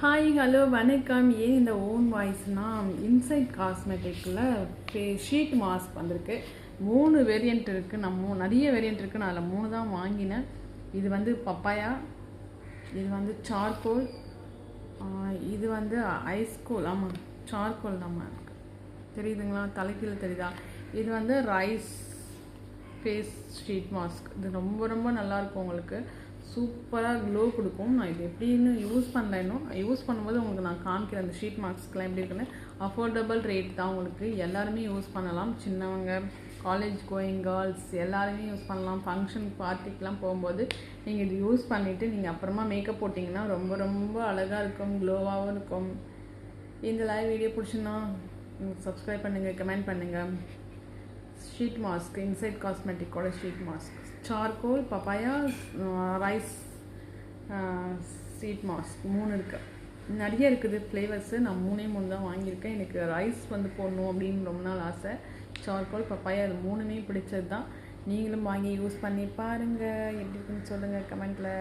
Hi hello வணக்கம். ஏன் இந்த ஓன் வாய்ஸ்னால் இன்சைட் காஸ்மெட்டிக்கில் ஷீட் மாஸ்க் வந்திருக்கு. 3 வேரியண்ட் இருக்குது. நிறைய வேரியண்ட் இருக்குது. நான் அதில் 3 தான் வாங்கினேன். இது வந்து பப்பாயா, இது வந்து சார்கோல், இது வந்து ஐஸ்கோல். ஆமாம், சார்கோல் தான் இருக்குது. தெரியுதுங்களா? தலைக்கீழ் தெரியுதா? இது வந்து ரைஸ் ஃபேஸ் ஷீட் மாஸ்க். இது ரொம்ப ரொம்ப நல்லாயிருக்கும். உங்களுக்கு சூப்பராக க்ளோ கொடுக்கும். நான் இது எப்படின்னு யூஸ் பண்ணல. இன்னும் யூஸ் பண்ணும்போது உங்களுக்கு நான் காமிக்கிறேன். அந்த ஷீட் மாஸ்க்லாம் எப்படி இருக்குன்னு. அஃபோர்டபுள் ரேட் தான். உங்களுக்கு எல்லாருமே யூஸ் பண்ணலாம். சின்னவங்க, காலேஜ் கோயிங் கேர்ள்ஸ் எல்லாருமே யூஸ் பண்ணலாம். ஃபங்க்ஷன் பார்ட்டிக்கெலாம் போகும்போது நீங்கள் இது யூஸ் பண்ணிவிட்டு நீங்கள் அப்புறமா மேக்கப் போட்டிங்கன்னா ரொம்ப ரொம்ப அழகாக இருக்கும், க்ளோவாகவும் இருக்கும். இந்த லைவ் வீடியோ பிடிச்சுன்னா சப்ஸ்கிரைப் பண்ணுங்கள், கமெண்ட் பண்ணுங்கள். ஷீட் மாஸ்க், இன்சைட் காஸ்மெட்டிக்கோட sheet mask, charcoal, papaya, rice sheet mask 3 இருக்குது. நிறைய இருக்குது ஃப்ளேவர்ஸு. நான் 3 தான் வாங்கியிருக்கேன். எனக்கு ரைஸ் வந்து போடணும் அப்படின்னு ரொம்ப நாள் ஆசை. சார்கோல், பப்பாயா, அது 3மே பிடிச்சது தான். நீங்களும் வாங்கி யூஸ் பண்ணி பாருங்கள். எப்படி இருக்குன்னு சொல்லுங்கள் கமெண்ட்டில்.